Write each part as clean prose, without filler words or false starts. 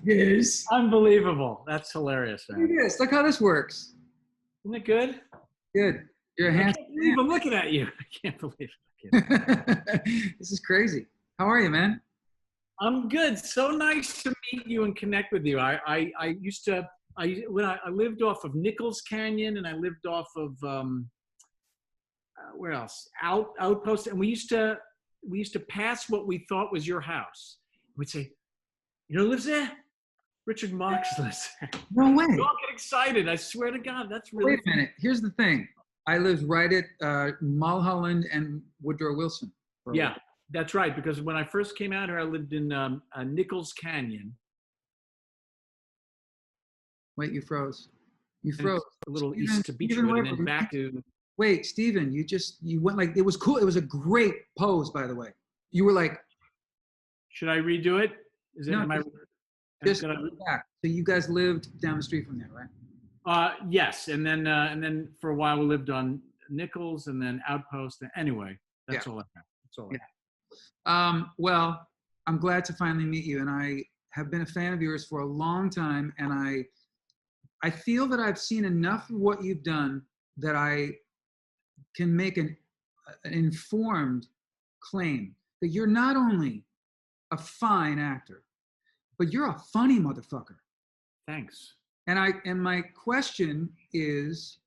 this. Unbelievable. That's hilarious, Look man. at this. Look how this works. Isn't it good? Good. You're a I handsome can't believe I'm looking at you. I can't believe it. This is crazy. How are you, man? I'm good. So nice to meet you and connect with you. I used to, I lived off of Nichols Canyon, and I lived off of, where else? Outpost. And we used to pass what we thought was your house. We'd say, you know who lives there? Richard Marx lives there. No way. We all get excited. I swear to God, that's really. Wait a minute. Here's the thing. I lived right at Mulholland and Woodrow Wilson. Yeah, that's right. Because when I first came out here, I lived in Nichols Canyon. Wait, you froze. You froze. A little Steven, east to Beechwood, and then back to. Wait, Steven, you went like, it was cool. It was a great pose, by the way. You were like. Should I redo it? Is it? No, am I? just back. So you guys lived down the street from there, right? Yes, and then for a while we lived on Nichols, and then Outpost. Anyway, that's all I have. That's all I have. Well, I'm glad to finally meet you, and I have been a fan of yours for a long time, and I feel that I've seen enough of what you've done that I can make an informed claim that you're not only a fine actor, but you're a funny motherfucker. Thanks. And my question is,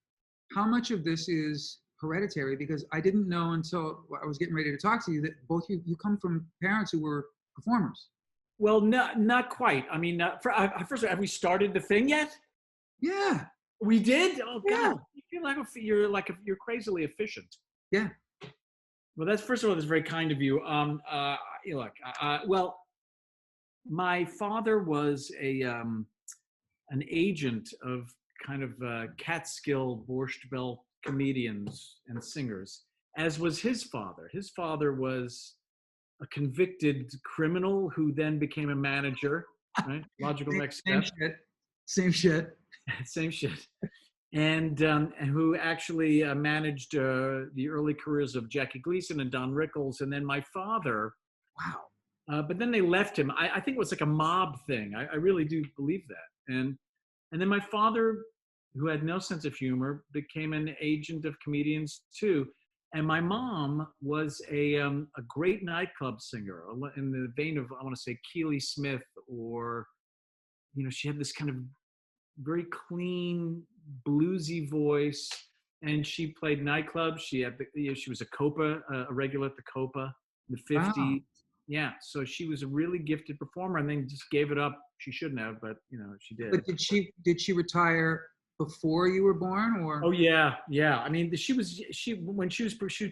how much of this is hereditary? Because I didn't know until I was getting ready to talk to you that both you come from parents who were performers. Well, not quite. I mean, first of all, have we started the thing yet? Yeah. We did? Oh, Yeah. God. You're crazily efficient. Yeah. Well, first of all, that's very kind of you. Look, well, my father was an agent of kind of Catskill Borscht Belt comedians and singers, as was his father. His father was a convicted criminal who then became a manager, right? Logical next step. Same shit. Same shit. And who actually managed the early careers of Jackie Gleason and Don Rickles. And then my father, wow. But then they left him. I think it was like a mob thing. I really do believe that. And then my father, who had no sense of humor, became an agent of comedians too. And my mom was a great nightclub singer in the vein of, I want to say, Keely Smith, or, she had this kind of very clean, bluesy voice, and she played nightclubs. She was a regular at the Copa in the 50s. Wow. Yeah, so she was a really gifted performer, and then just gave it up. She shouldn't have, but she did. But did she retire before you were born, or? Oh yeah. I mean, she was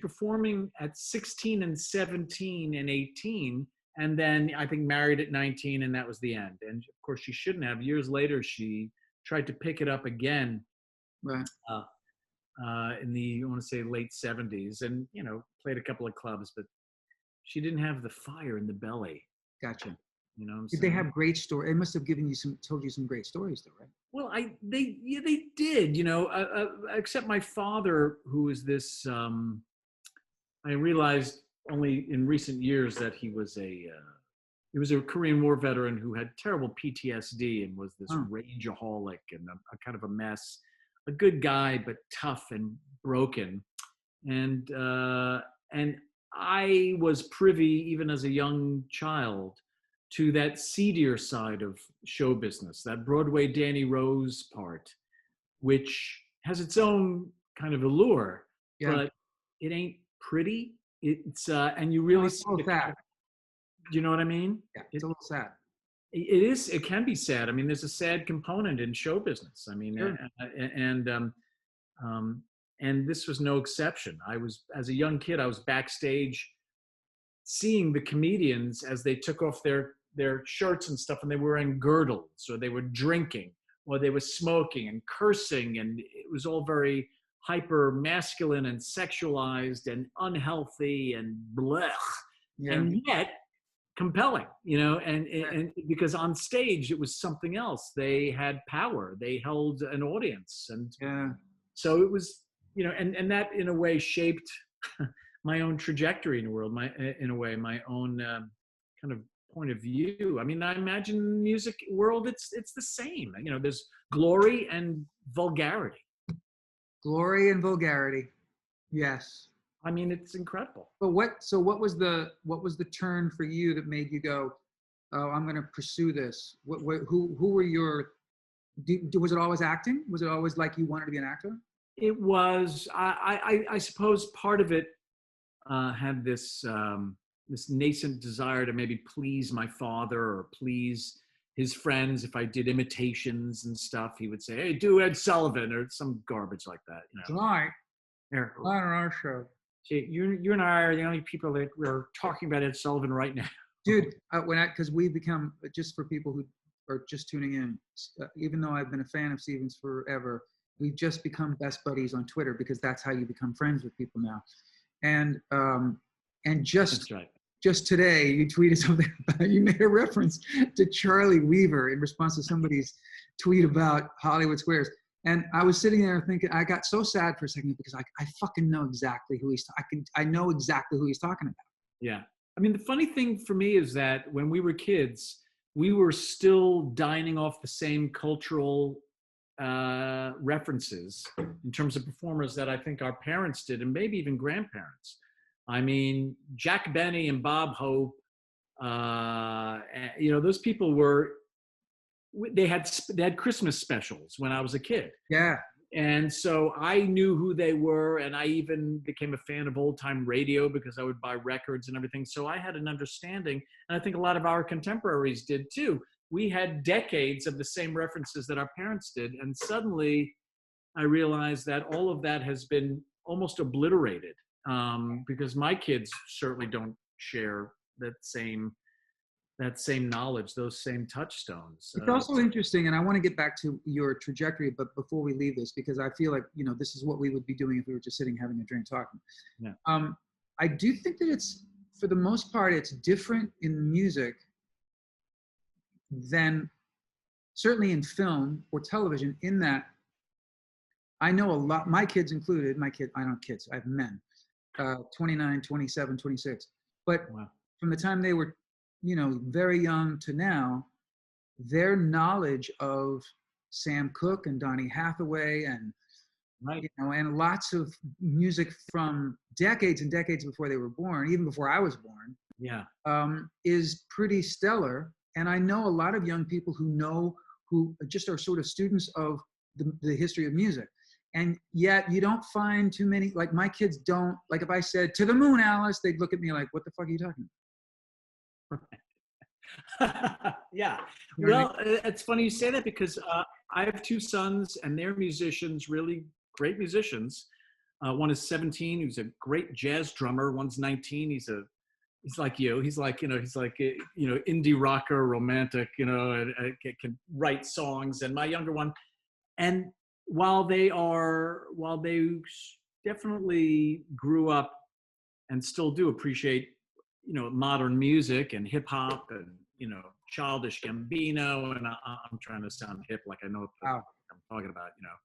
performing at 16 and 17 and 18, and then I think married at 19, and that was the end. And of course, she shouldn't have. Years later, she tried to pick it up again. Right. In the, I want to say, late 70s, and played a couple of clubs, but she didn't have the fire in the belly. Gotcha. Did they have great stories? They must have told you some great stories, though, right? Well, they did. Except my father, who was this. I realized only in recent years that he was a Korean War veteran who had terrible PTSD and was this rageaholic and a kind of a mess. A good guy, but tough and broken, and I was privy, even as a young child, to that seedier side of show business, that Broadway Danny Rose part, which has its own kind of allure, but it ain't pretty. It's and you really see sad. Do you know what I mean? Yeah, it's a little sad. It is. It can be sad. I mean, there's a sad component in show business. I mean, sure. And this was no exception. As a young kid, I was backstage seeing the comedians as they took off their shirts and stuff, and they were wearing girdles, or they were drinking, or they were smoking and cursing, and it was all very hyper masculine and sexualized and unhealthy and blech, and yet compelling, and because on stage it was something else. They had power. They held an audience, and so it was, and that in a way shaped my own trajectory in the world. My own kind of point of view. I mean, I imagine in the music world, it's the same. You know, there's glory and vulgarity. Glory and vulgarity. Yes. I mean, it's incredible. But what was the turn for you that made you go, oh, I'm going to pursue this? Who were your, was it always acting? Was it always like you wanted to be an actor? It was, I suppose part of it had this, this nascent desire to maybe please my father or please his friends. If I did imitations and stuff, he would say, hey, do Ed Sullivan or some garbage like that. You know? Tonight, Here, on our show. see, you and I are the only people that are talking about Ed Sullivan right now. Dude, because we become, just for people who are just tuning in, even though I've been a fan of Stevens forever, we've just become best buddies on Twitter because that's how you become friends with people now. And just That's right. just today, you tweeted something about, you made a reference to Charlie Weaver in response to somebody's tweet about Hollywood Squares. And I was sitting there thinking, I got so sad for a second because I fucking know exactly who I know exactly who he's talking about. Yeah. I mean, the funny thing for me is that when we were kids, we were still dining off the same cultural references in terms of performers that I think our parents did, and maybe even grandparents. I mean, Jack Benny and Bob Hope, you know, those people they had Christmas specials when I was a kid. Yeah. And so I knew who they were, and I even became a fan of old time radio because I would buy records and everything. So I had an understanding, and I think a lot of our contemporaries did too. We had decades of the same references that our parents did, and suddenly I realized that all of that has been almost obliterated because my kids certainly don't share that same knowledge, those same touchstones. It's also interesting, and I want to get back to your trajectory, but before we leave this, because I feel like, you know, this is what we would be doing if we were just sitting having a drink talking. Yeah. I do think that it's, for the most part, it's different in music than certainly in film or television, in that I know a lot, my kids included, I don't have kids, I have men, 29, 27, 26. But Wow. from the time they were, you know, very young to now, their knowledge of Sam Cooke and Donny Hathaway and, Right. you know, and lots of music from decades and decades before they were born, even before I was born, Yeah. is pretty stellar. And I know a lot of young people who just are sort of students of the history of music. And yet you don't find too many, like my kids don't, like if I said, "To the moon, Alice," they'd look at me like, what the fuck are you talking about? Yeah. You know Well, it's funny you say that because I have two sons and they're musicians, really great musicians. One is 17, who's a great jazz drummer. One's 19. He's like you. He's like, you know, indie rocker, romantic, you know, and can write songs. And my younger one, and while they definitely grew up and still do appreciate, you know, modern music and hip hop and, you know, Childish Gambino, and I'm trying to sound hip, like I know what Wow. I'm talking about, you know,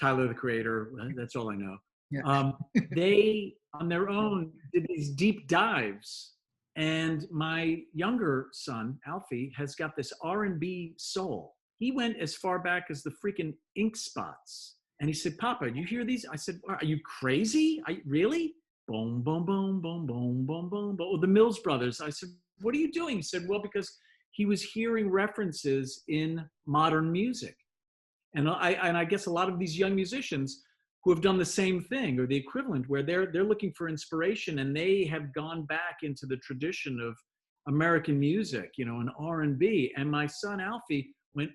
Tyler the Creator. That's all I know. Yeah. They on their own did these deep dives, and my younger son Alfie has got this R&B soul. He went as far back as the freaking Ink Spots, and he said, "Papa, do you hear these?" I said, "Are you crazy? Really?" Boom, boom, boom, boom, boom, boom, boom, boom. The Mills Brothers. I said, "What are you doing?" He said, "Well, because he was hearing references in modern music." And I guess a lot of these young musicians who have done the same thing or the equivalent, where they're looking for inspiration, and they have gone back into the tradition of American music, you know, and R&B. And my son Alfie went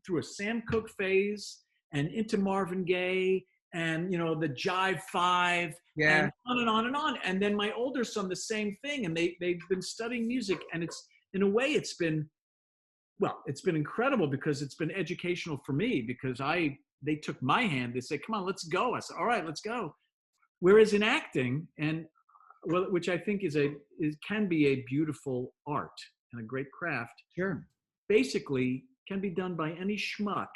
through a Sam Cooke phase and into Marvin Gaye and, you know, the Jive Five, Yeah. and on and on and on. And then my older son, the same thing. And they've been studying music, and it's, in a way, it's been incredible because it's been educational for me, because they took my hand. They said, "Come on, let's go." I said, "All right, let's go." Whereas in acting, and well, which I think can be a beautiful art and a great craft, Sure. basically can be done by any schmuck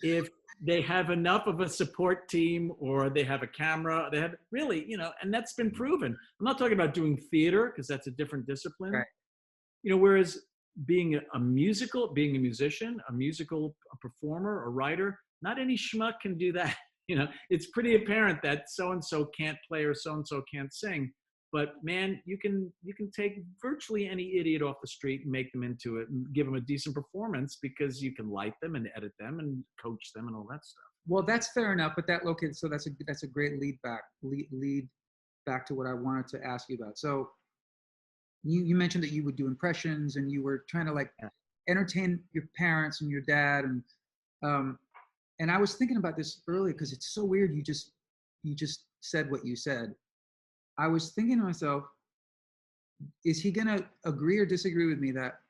if they have enough of a support team, or they have a camera. They have really, you know, and that's been proven. I'm not talking about doing theater because that's a different discipline. Right. whereas being a musician, a musical performer, a writer, not any schmuck can do that. It's pretty apparent that so and so can't play or so and so can't sing. But man, you can take virtually any idiot off the street and make them into it and give them a decent performance because you can light them and edit them and coach them and all that stuff. Well, that's fair enough, but so that's a great lead back to what I wanted to ask you about. So you mentioned that you would do impressions and you were trying to like Yeah. entertain your parents and your dad, and I was thinking about this earlier because it's so weird. You just said what you said. I was thinking to myself, is he gonna agree or disagree with me that,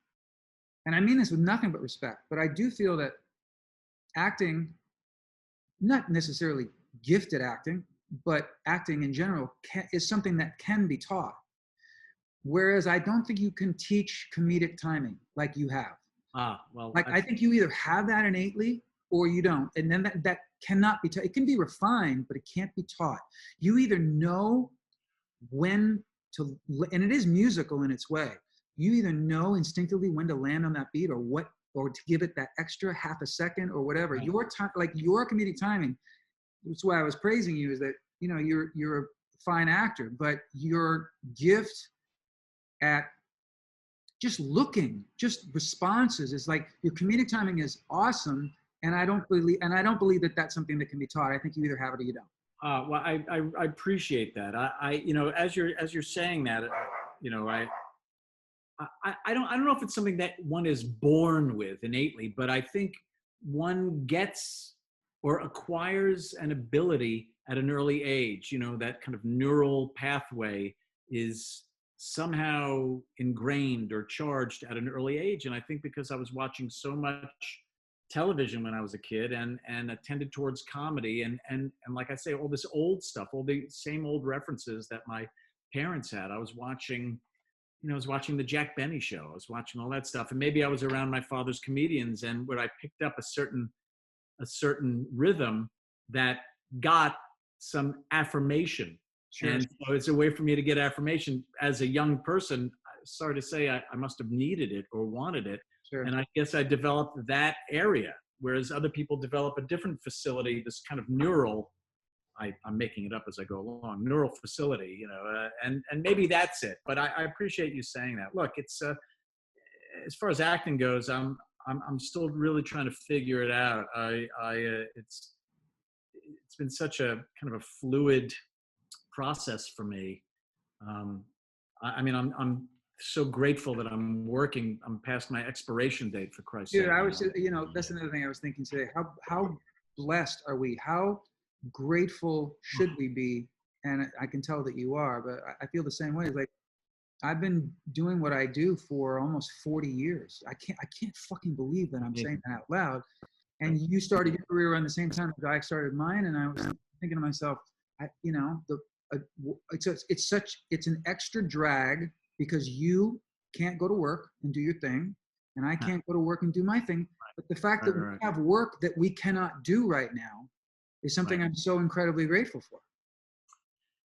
and I mean this with nothing but respect, but I do feel that acting, not necessarily gifted acting, but acting in general is something that can be taught. Whereas I don't think you can teach comedic timing like you have. Well, Like I think you either have that innately or you don't, and then that cannot be taught. It can be refined, but it can't be taught. You either know when to, and it is musical in its way. You either know instinctively when to land on that beat or to give it that extra half a second or whatever. Right. Your time, like your comedic timing. That's why I was praising you, is that you're a fine actor, but your gift at just responses is like your comedic timing is awesome, and I don't believe that that's something that can be taught. I think you either have it or you don't. Well, I appreciate that. As you're saying that, I don't know if it's something that one is born with innately, but I think one gets or acquires an ability at an early age. That kind of neural pathway is somehow ingrained or charged at an early age. And I think because I was watching so much television when I was a kid and attended towards comedy and like I say, all this old stuff, all the same old references that my parents had. I was watching the Jack Benny show. I was watching all that stuff. And maybe I was around my father's comedians, and where I picked up a certain rhythm that got some affirmation. Sure. And so it's a way for me to get affirmation as a young person. Sorry to say, I must have needed it or wanted it. Sure. And I guess I developed that area, whereas other people develop a different facility, this kind of neural, I'm making it up as I go along, neural facility, and maybe that's it. But I appreciate you saying that. Look, it's as far as acting goes, I'm still really trying to figure it out. It's been such a kind of a fluid process for me. I'm so grateful that I'm past my expiration date, for Christ's sake. Dude, I was, that's another thing I was thinking today. How blessed are we? How grateful should we be? And I can tell that you are, but I feel the same way. Like, I've been doing what I do for almost 40 years. I can't fucking believe that I'm saying that out loud. And you started your career around the same time that I started mine, and I was thinking to myself, it's an extra drag because you can't go to work and do your thing, and I can't go to work and do my thing. But the fact that we have work that we cannot do right now is something I'm so incredibly grateful for.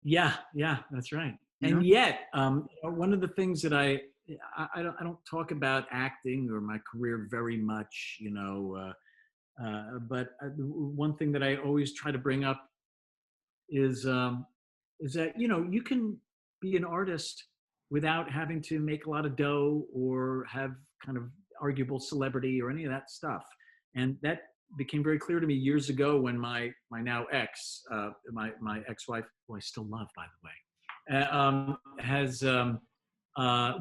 Yeah, that's right. And yet, one of the things that I don't talk about acting or my career very much, but one thing that I always try to bring up is that you can be an artist without having to make a lot of dough or have kind of arguable celebrity or any of that stuff. And that became very clear to me years ago when my now ex, my ex-wife, who I still love, by the way,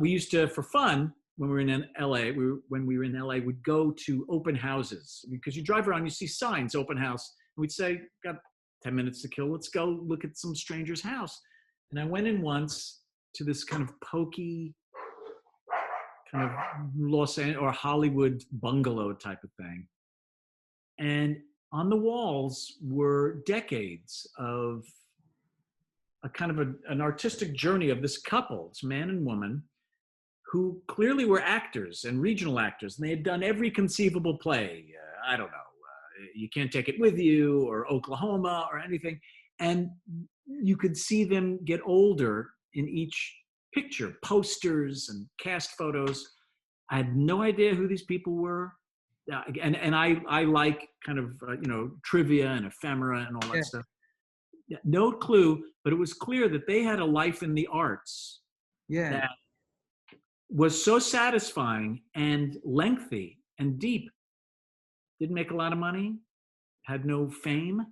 we used to, for fun, when we were in LA, we'd go to open houses because you drive around, you see signs, open house, and we'd say, got 10 minutes to kill, let's go look at some stranger's house. And I went in once to this kind of pokey, kind of Los Angeles or Hollywood bungalow type of thing. And on the walls were decades of a kind of an artistic journey of this couple, this man and woman, who clearly were actors and regional actors. And they had done every conceivable play. I don't know, You Can't Take It With You or Oklahoma or anything. And you could see them get older in each picture posters and cast photos. I had no idea who these people were. And I like kind of, trivia and ephemera and all that Yeah. stuff. Yeah, no clue, but it was clear that they had a life in the arts Yeah. that was so satisfying and lengthy and deep. Didn't make a lot of money, had no fame.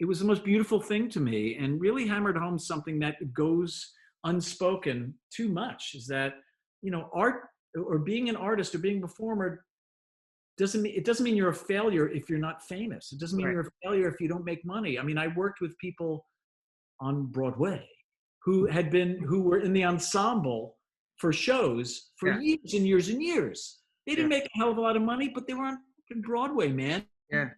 It was the most beautiful thing to me, and really hammered home something that goes unspoken too much, is that, art, or being an artist or being a performer, doesn't mean you're a failure if you're not famous. It doesn't mean Right. you're a failure if you don't make money. I mean, I worked with people on Broadway who were in the ensemble for shows for Yeah. years and years and years. They didn't Yeah. make a hell of a lot of money, but they were on Broadway, man. Yeah.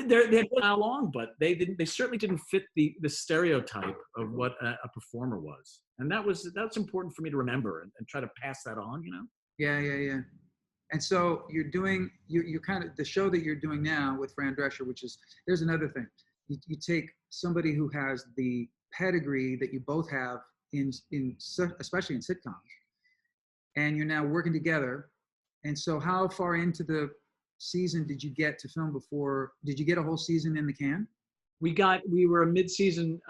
They're how long, but they certainly didn't fit the stereotype of what a performer was, and that's important for me to remember and try to pass that on. Yeah. Yeah. Yeah. And so you're doing, you kind of, the show that you're doing now with Fran Drescher, which is, there's another thing. You take somebody who has the pedigree that you both have especially in sitcoms, and you're now working together. And so how far into the season did you get to film before? Did you get a whole season in the can? We were a mid-season,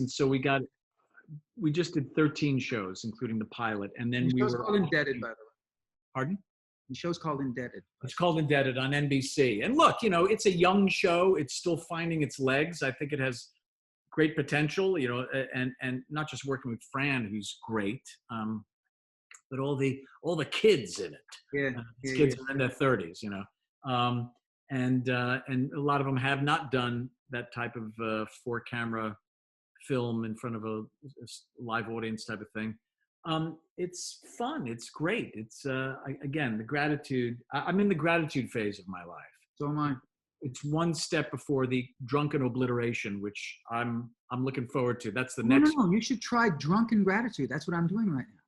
so we just did 13 shows, including the pilot. And then The we show's were called Indebted, by the way. Pardon? The show's called Indebted. It's called Indebted on NBC. And look, it's a young show. It's still finding its legs. I think it has great potential, and not just working with Fran, who's great, but all the kids in it. Yeah. These kids are in their 30s, and a lot of them have not done that type of 4-camera film in front of a live audience type of thing. It's fun. It's great. It's again, the gratitude. I'm in the gratitude phase of my life. So am I. It's one step before the drunken obliteration, which I'm looking forward to. That's the next. No, you should try drunken gratitude. That's what I'm doing right now.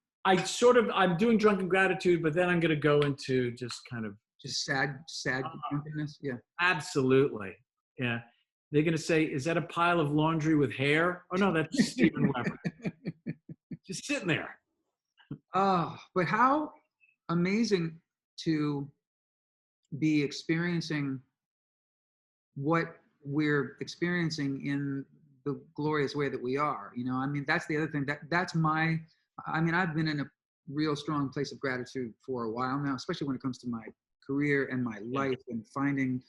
I'm doing drunken gratitude, but then I'm going to go into just kind of just sad drunkenness. Yeah, absolutely. Yeah, they're going to say, "Is that a pile of laundry with hair?" Oh no, that's Steven Weber. Just sitting there. Oh, but how amazing to be experiencing what we're experiencing in the glorious way that we are. I mean, that's the other thing. I've been in a real strong place of gratitude for a while now, especially when it comes to my career and my life and finding,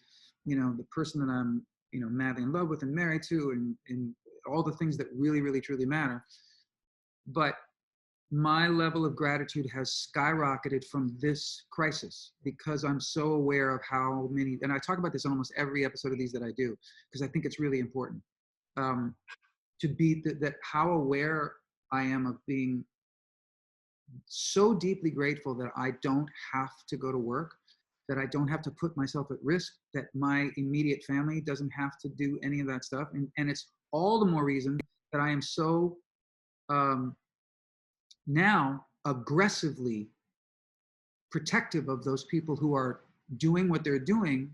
the person that I'm, madly in love with and married to, and all the things that really, really, truly matter. But my level of gratitude has skyrocketed from this crisis because I'm so aware of how many, and I talk about this in almost every episode of these that I do, because I think it's really important to be that how aware I am of being so deeply grateful that I don't have to go to work, that I don't have to put myself at risk, that my immediate family doesn't have to do any of that stuff. And it's all the more reason that I am so now aggressively protective of those people who are doing what they're doing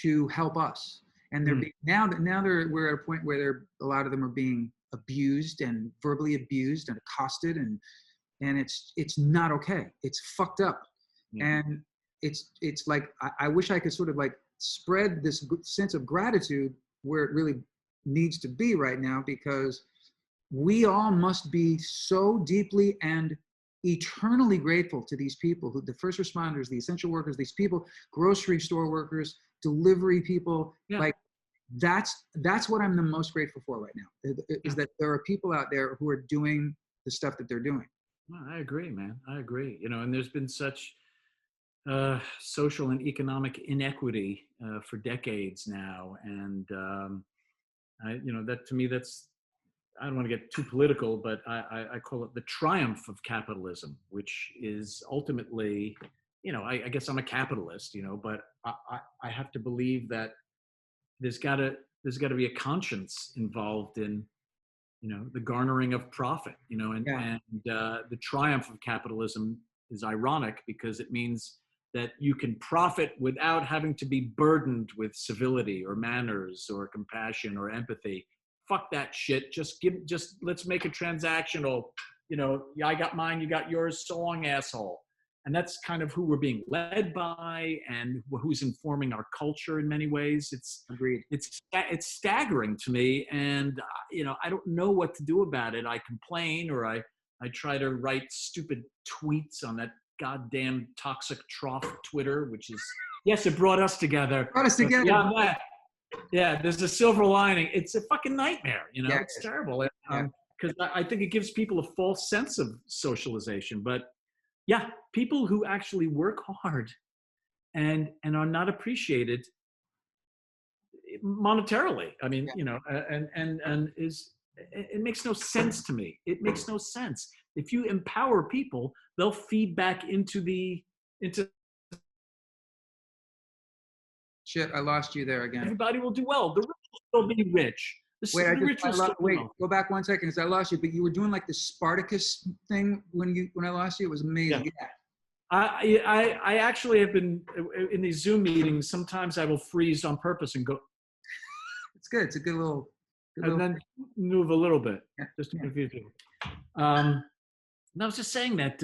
to help us. And they're being, we're at a point where a lot of them are being abused and verbally abused and accosted, and it's not okay. It's fucked up. And it's like I wish I could sort of like spread this sense of gratitude where it really needs to be right now, because we all must be so deeply and eternally grateful to these people, who the first responders, the essential workers, these people, grocery store workers, delivery people. Like that's what I'm the most grateful for right now, is that there are people out there who are doing the stuff that they're doing. Well, I agree, man. I agree. And there's been such social and economic inequity for decades now, and that to me, I don't want to get too political, but I call it the triumph of capitalism, which is ultimately, I guess I'm a capitalist, but I have to believe that there's got to be a conscience involved in, the garnering of profit, and the triumph of capitalism is ironic because it means that you can profit without having to be burdened with civility or manners or compassion or empathy fuck that shit. Just let's make it transactional. I got mine, you got yours, so long, asshole. And that's kind of who we're being led by and who's informing our culture in many ways. Agreed. It's staggering to me. And, I don't know what to do about it. I complain, or I try to write stupid tweets on that goddamn toxic trough Twitter, which is, yes, it brought us together. Brought us together. Yeah, there's a silver lining. It's a fucking nightmare, Yeah, it's terrible. Because I think it gives people a false sense of socialization. But yeah, people who actually work hard and are not appreciated monetarily. I mean, and it makes no sense to me. It makes no sense. If you empower people, they'll feed back into Shit, I lost you there again. everybody will do well. The rich will still be rich. Wait, go back 1 second because I lost you. But you were doing like the Spartacus thing when I lost you. It was amazing. Yeah. I actually have been in these Zoom meetings. Sometimes I will freeze on purpose and go. It's good. It's a good little. Then move a little bit, just to Yeah. confuse people. And I was just saying that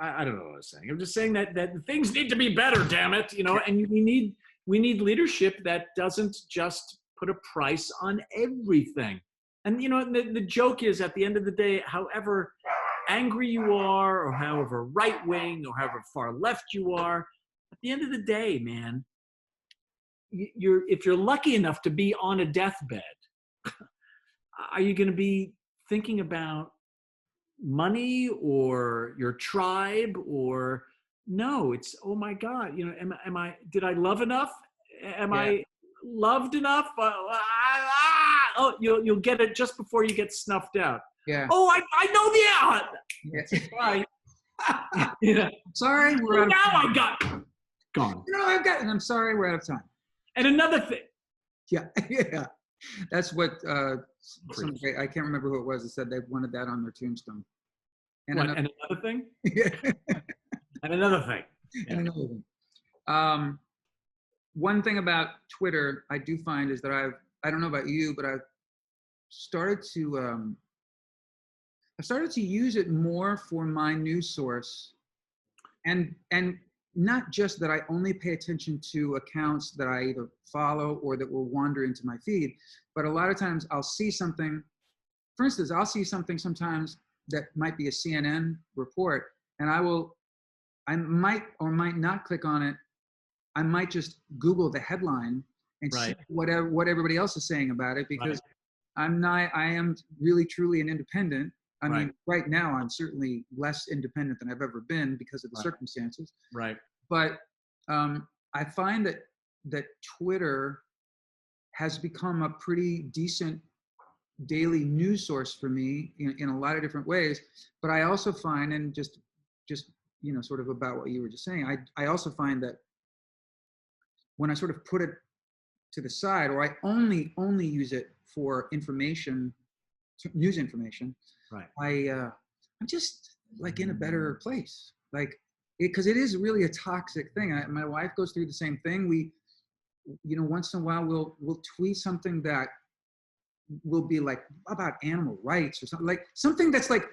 I don't know what I was saying. I'm just saying that things need to be better. Damn it, And we need leadership that doesn't just put a price on everything. And the joke is, at the end of the day, however angry you are, or however right wing, or however far left you are, at the end of the day, man, if you're lucky enough to be on a deathbed, are you going to be thinking about money or your tribe? Or no, it's, oh my God, did I love enough? Am I loved enough? Oh, you'll get it just before you get snuffed out. Yeah. Oh, I know the Yeah. yeah. Sorry, we're out of now time. I got gone. And I'm sorry, we're out of time. And another thing. Yeah. Yeah. That's what I can't remember who it was that said they wanted that on their tombstone. And another thing? Yeah. And another thing. Yeah. And another thing. One thing about Twitter I do find is that I don't know about you, but I've started to use it more for my news source, and not just that I only pay attention to accounts that I either follow or that will wander into my feed, but a lot of times I'll see something. For instance, I'll see something sometimes that might be a CNN report, and I might or might not click on it. I might just Google the headline and see what everybody else is saying about it, because I am really truly an independent. I mean, right now I'm certainly less independent than I've ever been because of the circumstances. Right. But I find that Twitter has become a pretty decent daily news source for me in a lot of different ways. But I also find, and just sort of about what you were just saying, I also find that when I sort of put it to the side, or I only use it for information, news information, I'm just like in a better place, like because it is really a toxic thing. My wife goes through the same thing. We, once in a while we'll tweet something that will be like about animal rights or something, like something that's like,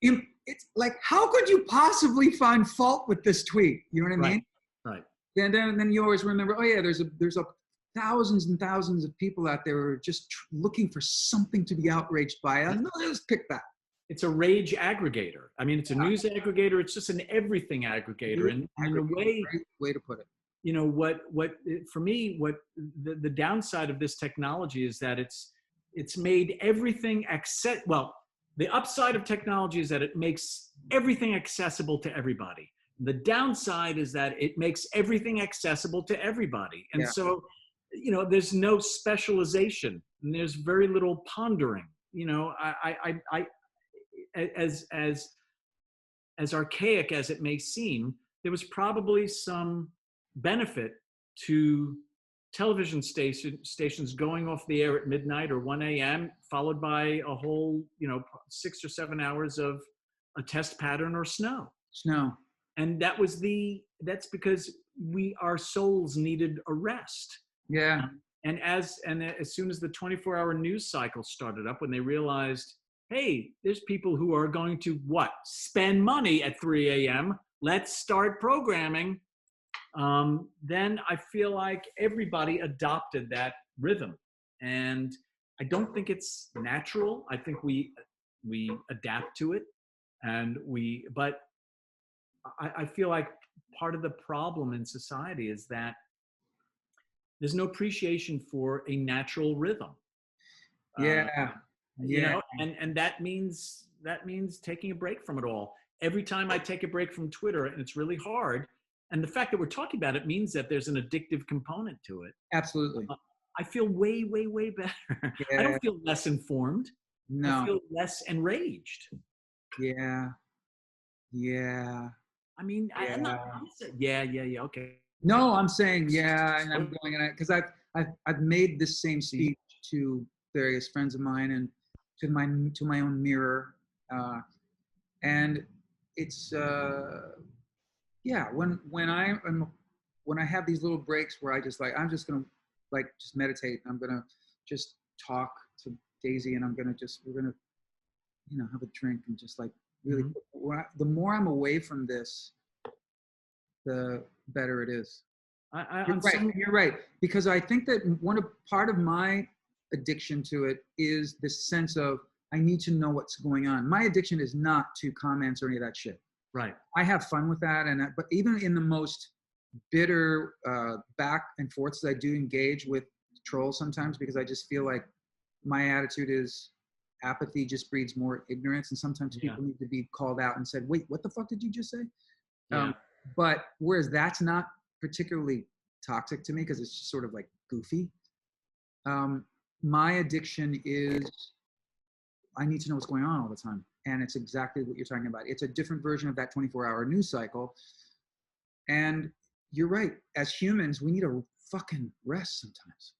it's like, how could you possibly find fault with this tweet? You know what I mean? Right. And then you always remember, oh yeah, there's a thousands and thousands of people out there who are just looking for something to be outraged by. No, let's pick that. It's a rage aggregator. I mean, it's a news aggregator. It's just an everything aggregator. And in a way, great way to put it. For me, what the downside of this technology is that it's made everything the upside of technology is that it makes everything accessible to everybody. The downside is that it makes everything accessible to everybody. And so, there's no specialization and there's very little pondering. As archaic as it may seem, there was probably some benefit to television stations going off the air at midnight or 1 a.m., followed by a whole, 6 or 7 hours of a test pattern or snow. And that's because our souls needed a rest. Yeah. And as soon as the 24-hour news cycle started up, when they realized, hey, there's people who are going to what? Spend money at 3 a.m. Let's start programming. Then I feel like everybody adopted that rhythm. And I don't think it's natural. I think we adapt to it, but I feel like part of the problem in society is that there's no appreciation for a natural rhythm. Yeah. You know, and that means taking a break from it all. Every time I take a break from Twitter, and it's really hard, and the fact that we're talking about it means that there's an addictive component to it. Absolutely. I feel way, way, way better. Yeah. I don't feel less informed. No. I feel less enraged. Yeah. Yeah. I mean, Yeah. I'm not. Yeah. Okay. No, I'm saying yeah, and I'm going in because I've made this same speech to various friends of mine and to my own mirror, and it's yeah, when I have these little breaks where I'm just gonna just meditate. I'm gonna just talk to Daisy, and we're gonna have a drink and just really. The more I'm away from this, the better it is. You're right. Because I think that part of my addiction to it is this sense of I need to know what's going on. My addiction is not to comments or any of that shit. Right. I have fun with that, but even in the most bitter back and forths, I do engage with trolls sometimes because I just feel like my attitude is apathy just breeds more ignorance, and sometimes people need to be called out and said, "Wait, what the fuck did you just say?" Yeah. But whereas that's not particularly toxic to me because it's just sort of like goofy. My addiction is I need to know what's going on all the time. And it's exactly what you're talking about. It's a different version of that 24-hour news cycle. And you're right. As humans, we need a fucking rest sometimes.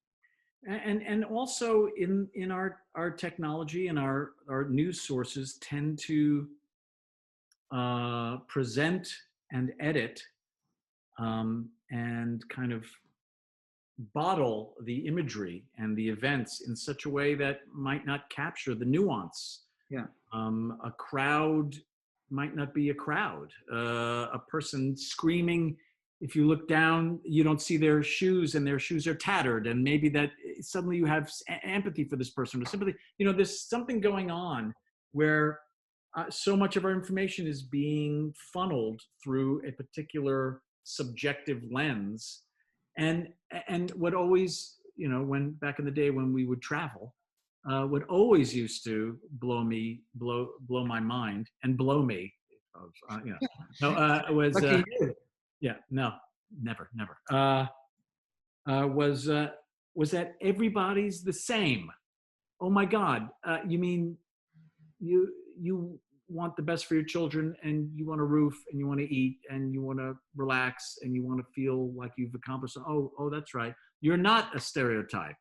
And also in our technology and our news sources tend to present and edit and kind of bottle the imagery and the events in such a way that might not capture the nuance. Yeah. A crowd might not be a crowd. A person screaming, if you look down, you don't see their shoes and their shoes are tattered. And maybe that suddenly you have empathy for this person or sympathy. There's something going on where so much of our information is being funneled through a particular subjective lens. And what always, when back in the day when we would travel, what always used to blow my mind and blow me, was no, never, was that everybody's the same. Oh my God, you mean you want the best for your children, and you want a roof, and you want to eat, and you want to relax, and you want to feel like you've accomplished. Oh, that's right. You're not a stereotype.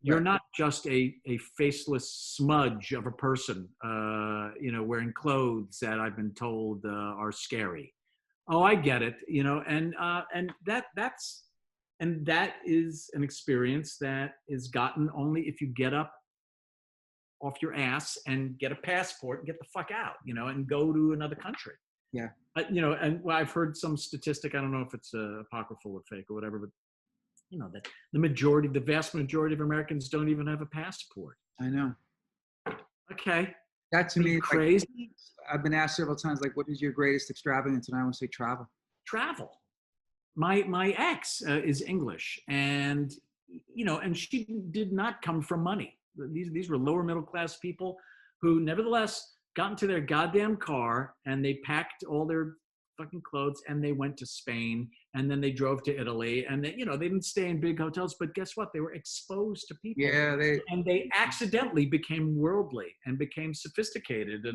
You're not just a faceless smudge of a person, wearing clothes that I've been told are scary. Oh, I get it. And that is an experience that is gotten only if you get up off your ass and get a passport and get the fuck out, and go to another country. Yeah. But, I've heard some statistic, I don't know if it's apocryphal or fake or whatever, but that the vast majority of Americans don't even have a passport. I know. Okay. That to me is crazy. I've been asked several times, what is your greatest extravagance? And I want to say travel. Travel. My ex is English, and and she did not come from money. These were lower middle class people who nevertheless got into their goddamn car and they packed all their fucking clothes and they went to Spain, and then they drove to Italy, and they didn't stay in big hotels, but guess what? They were exposed to people. Yeah, they accidentally became worldly and became sophisticated,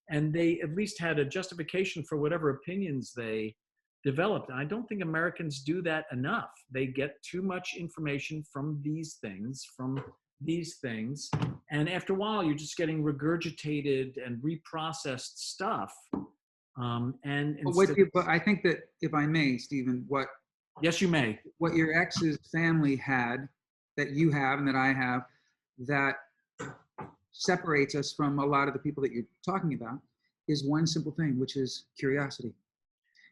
and they at least had a justification for whatever opinions they developed. And I don't think Americans do that enough. They get too much information from these things, and after a while you're just getting regurgitated and reprocessed stuff. But I think that, if I may, Stephen, yes, you may. What your ex's family had that you have and that I have that separates us from a lot of the people that you're talking about is one simple thing, which is curiosity.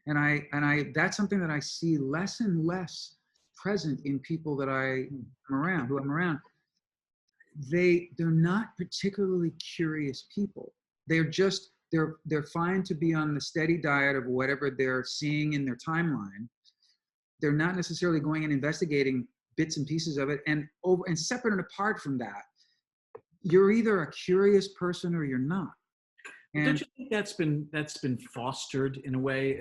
And that's something that I see less and less present in people that who I'm around. They're not particularly curious people. They're fine to be on the steady diet of whatever they're seeing in their timeline. They're not necessarily going and investigating bits and pieces of it. And separate and apart from that, you're either a curious person or you're not. And don't you think that's been fostered in a way?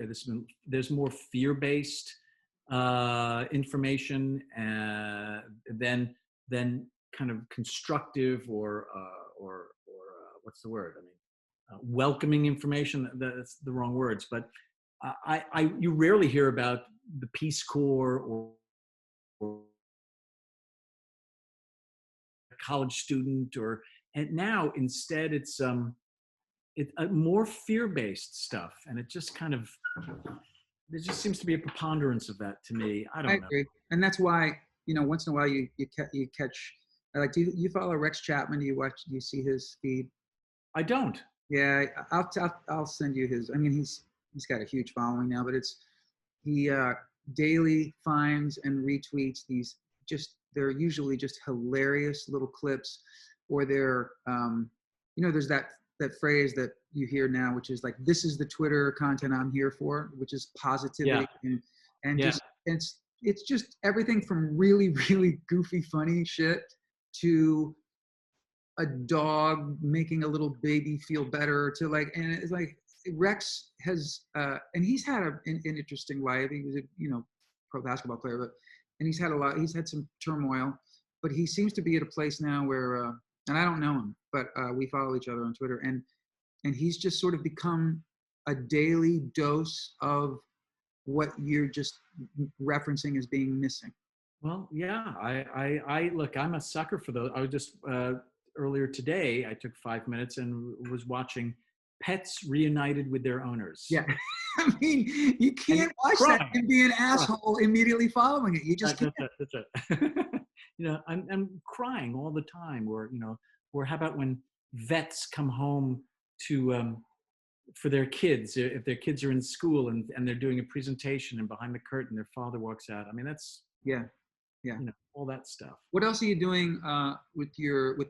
There's more fear-based information than kind of constructive or what's the word? I mean, welcoming information. That's the wrong words, but you rarely hear about the Peace Corps or a college student, and now instead it's more fear-based stuff, and it just kind of there just seems to be a preponderance of that to me. I don't know. Agree. And that's why once in a while you catch. Like, do you follow Rex Chapman? Do you see his feed? I don't. Yeah, I'll send you his. I mean, he's got a huge following now, but he daily finds and retweets these they're usually just hilarious little clips, or they're there's that phrase that you hear now, which is like, this is the Twitter content I'm here for, which is positivity. And just it's just everything from really, really goofy, funny shit to a dog making a little baby feel better to like, and it's like Rex has, and he's had an interesting life. He was a, pro basketball player, and he's had some turmoil, but he seems to be at a place now where, and I don't know him, but we follow each other on Twitter, and he's just sort of become a daily dose of what you're just referencing as being missing. Well, yeah, I look, I'm a sucker for those. I was just earlier today, I took 5 minutes and was watching pets reunited with their owners. Yeah. I mean, you can't watch that and be an asshole immediately following it. You just can't. That's it. I'm crying all the time. Or how about when vets come home to for their kids, if their kids are in school and they're doing a presentation, and behind the curtain their father walks out. I mean, that's all that stuff. What else are you doing with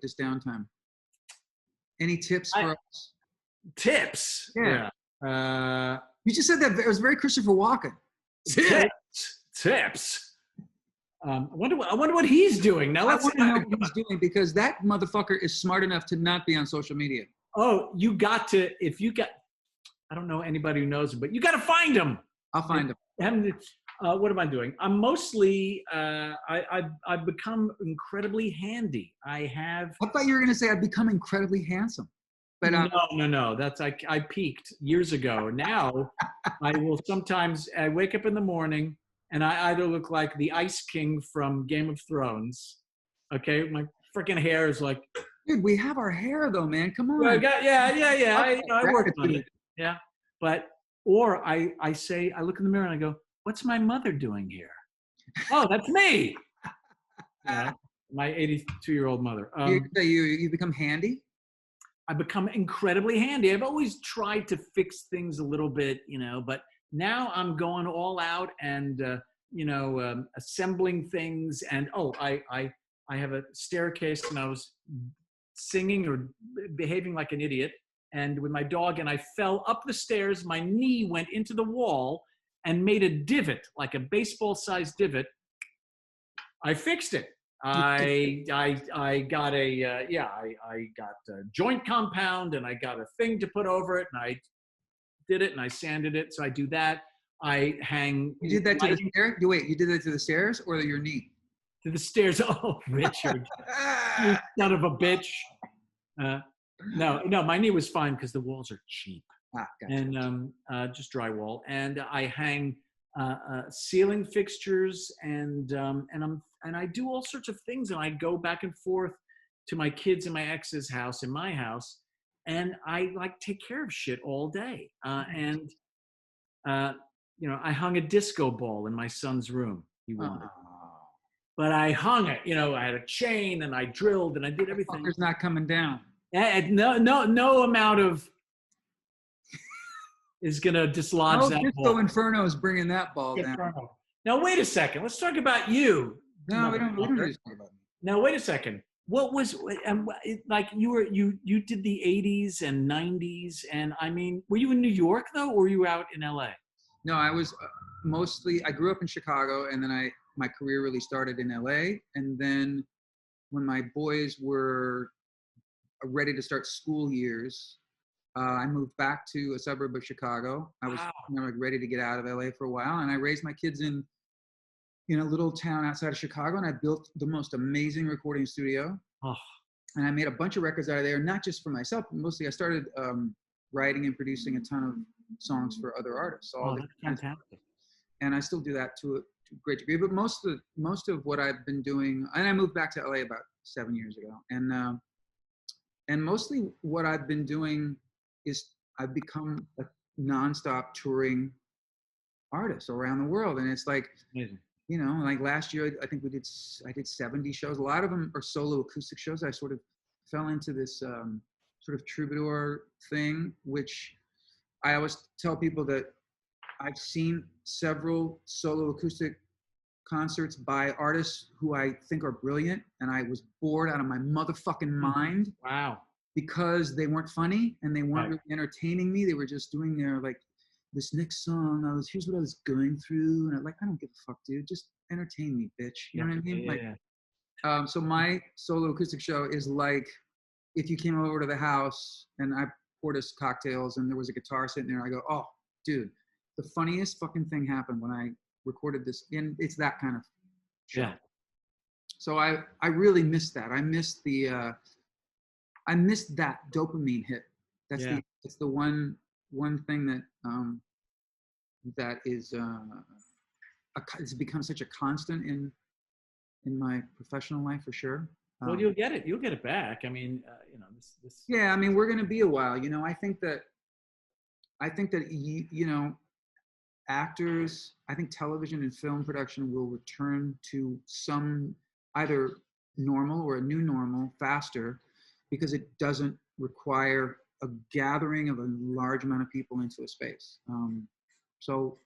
this downtime? Any tips for us? Tips? Yeah. You just said that it was very Christopher Walken. Tips. I wonder what he's doing now. I want to know what he's doing, because that motherfucker is smart enough to not be on social media. Oh, I don't know anybody who knows him, but you got to find him. I'll find him. What am I doing? I'm mostly, I've become incredibly handy. I thought you were going to say I've become incredibly handsome. But no. That's I peaked years ago. Now I will sometimes I wake up in the morning and I either look like the Ice King from Game of Thrones. Okay, my freaking hair is like. Dude, we have our hair though, man. Come on. I worked on it. Yeah, or I look in the mirror and I go, what's my mother doing here? Oh, that's me. My 82-year-old mother. You become handy? I become incredibly handy. I've always tried to fix things a little bit, but now I'm going all out and, assembling things. And, I have a staircase, and I was singing or behaving like an idiot and with my dog, and I fell up the stairs. My knee went into the wall and made a divot, like a baseball-sized divot. I fixed it. I got I got a joint compound, and I got a thing to put over it, and I did it, and I sanded it. So I do that. I hang. You did that to the stairs? Wait, you did that to the stairs or your knee? To the stairs. Oh, Richard, you son of a bitch. No, my knee was fine because the walls are cheap. Gotcha. And just drywall. And I hang ceiling fixtures, and I do all sorts of things, and I go back and forth to my kids and my ex's house and my house, and I take care of shit all day. I hung a disco ball in my son's room. He wanted. but I hung it. I had a chain and I drilled and I did everything. Fucker's not coming down. And no amount of is gonna dislodge that Disco ball. Inferno is bringing that ball down. Now wait a second. Let's talk about you. No, we don't need to talk about me. Now wait a second. What was like you did the 80s and 90s, and I mean, were you in New York though, or were you out in LA? No, I was I grew up in Chicago, and then my career really started in LA. And then when my boys were ready to start school years, I moved back to a suburb of Chicago. I was ready to get out of LA for a while, and I raised my kids in a little town outside of Chicago, and I built the most amazing recording studio. Oh. And I made a bunch of records out of there, not just for myself, but mostly I started writing and producing a ton of songs for other artists. That's fantastic. And I still do that to a great degree. But most of what I've been doing, and I moved back to LA about 7 years ago, and mostly what I've been doing is I've become a nonstop touring artist around the world, and it's like. Amazing. Like last year, I think I did 70 shows. A lot of them are solo acoustic shows. I sort of fell into this sort of troubadour thing, which I always tell people that I've seen several solo acoustic concerts by artists who I think are brilliant, and I was bored out of my motherfucking mind. Wow. Because they weren't funny and they weren't really entertaining me. They were just doing their this next song, here's what I was going through, and I don't give a fuck, dude. Just entertain me, bitch. You know what I mean? So my solo acoustic show is like if you came over to the house and I poured us cocktails and there was a guitar sitting there. I go, oh, dude, the funniest fucking thing happened when I recorded this, and it's that kind of show. Yeah. So I really missed that. I missed that dopamine hit. It's the one thing that that is it's become such a constant in my professional life, for sure. Well, you'll get it back. I mean, this. Yeah, I mean, we're going to be a while. I think that actors, I think television and film production will return to some either normal or a new normal faster, because it doesn't require a gathering of a large amount of people into a space. So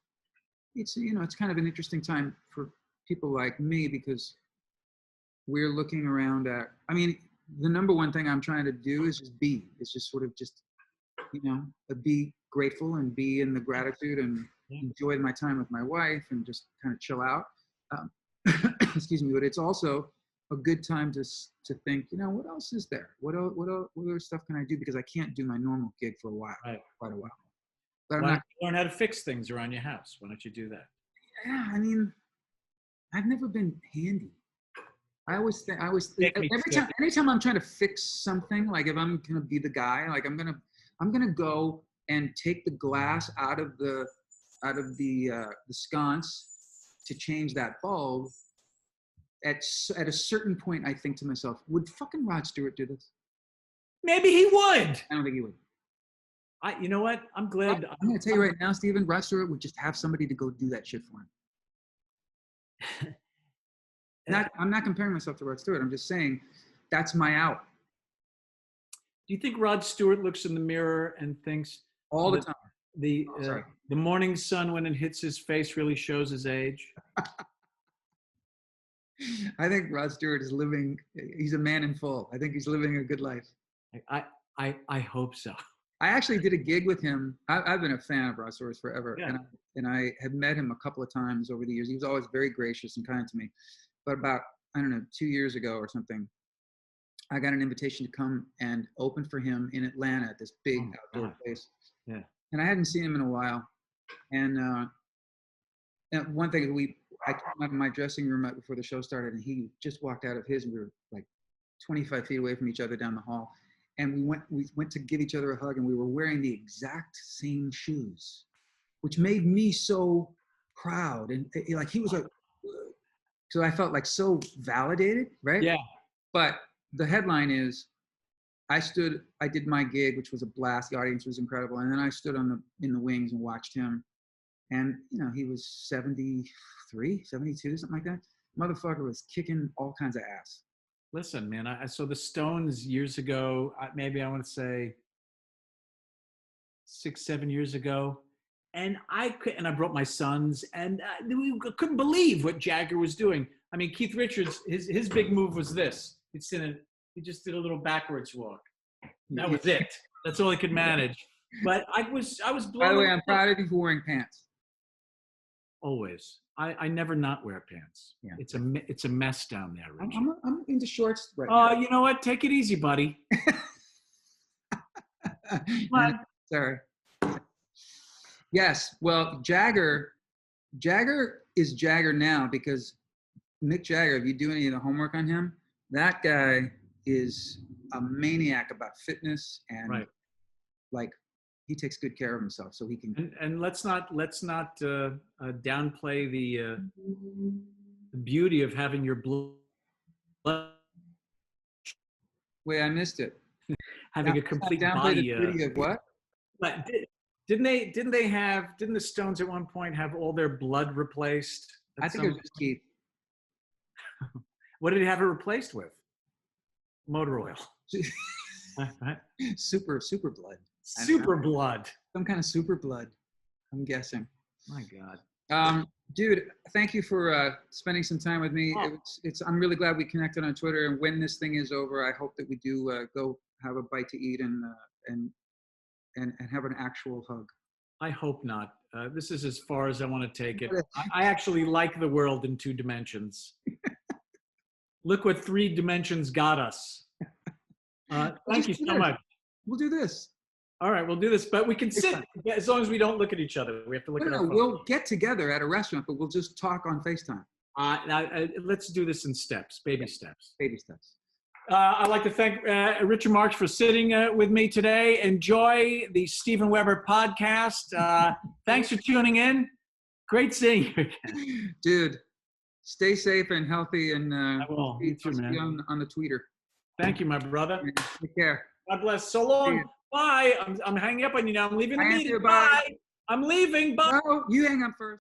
it's kind of an interesting time for people like me, because we're looking around at, I mean, the number one thing I'm trying to do is just be grateful and be in the gratitude and enjoy my time with my wife and just kind of chill out. Excuse me, but it's also a good time to think, what else is there? What other stuff can I do? Because I can't do my normal gig for a while, quite a while. But Why don't you learn how to fix things around your house? Why don't you do that? Yeah, I mean, I've never been handy. I always think anytime I'm trying to fix something, like if I'm gonna be the guy, like I'm gonna go and take the glass out of the sconce to change that bulb. At a certain point, I think to myself, would fucking Rod Stewart do this? Maybe he would. I don't think he would. You know what? I'm glad. I'm going to tell you right now, Steven, Rod Stewart would just have somebody to go do that shit for him. I'm not comparing myself to Rod Stewart. I'm just saying that's my out. Do you think Rod Stewart looks in the mirror and thinks all the time the morning sun when it hits his face really shows his age? I think Rod Stewart is he's a man in full. I think he's living a good life. I hope so. I actually did a gig with him. I've been a fan of Rod Stewart forever. Yeah. And I had met him a couple of times over the years. He was always very gracious and kind to me. But about, 2 years ago or something, I got an invitation to come and open for him in Atlanta at this big outdoor place. Yeah. And I hadn't seen him in a while. And one thing, I came out of my dressing room right before the show started, and he just walked out of his, and we were like 25 feet away from each other down the hall. And we went to give each other a hug, and we were wearing the exact same shoes, which made me so proud. And like he was so I felt like so validated, right? Yeah. But the headline is, I did my gig, which was a blast. The audience was incredible. And then I stood in the wings and watched him. And, he was 73, 72, something like that. Motherfucker was kicking all kinds of ass. Listen, man, I saw the Stones years ago. Maybe I want to say 6, 7 years ago. And I brought my sons, and we couldn't believe what Jagger was doing. I mean, Keith Richards, his big move was this. He just did a little backwards walk. That was it. That's all he could manage. But I was blown. By the way, I'm proud of you for wearing pants. Always. I never not wear pants. Yeah. It's a mess down there, Rich. I'm into shorts right now. You know what? Take it easy, buddy. Come on. Sorry. Yes. Well, Jagger is Jagger now because Mick Jagger, if you do any of the homework on him, that guy is a maniac about fitness and like he takes good care of himself so he can. And let's not downplay the beauty of having your blood. Wait, I missed it. Having a complete body. The beauty of what? But didn't the Stones at one point have all their blood replaced? I think it was just Keith. What did he have it replaced with? Motor oil. Super blood. Super blood. Some kind of super blood, I'm guessing. My God. Dude, thank you for spending some time with me. Oh. I'm really glad we connected on Twitter. And when this thing is over, I hope that we do go have a bite to eat and have an actual hug. I hope not. This is as far as I want to take it. I actually like the world in 2 dimensions. Look what 3 dimensions got us. Thank you so much. We'll do this. All right, we'll do this, but we can sit as long as we don't look at each other. We have to look at our phone. We'll get together at a restaurant, but we'll just talk on FaceTime. Let's do this in steps, baby steps. Baby steps. I'd like to thank Richard Marx for sitting with me today. Enjoy the Stephen Weber podcast. Thanks for tuning in. Great seeing you again. Dude, stay safe and healthy. And I will. You too, man. On the tweeter. Thank you, my brother. Take care. God bless. So long. Bye. I'm hanging up on you now. I'm leaving the meeting. Bye. I'm leaving. Bye. No, you hang up first.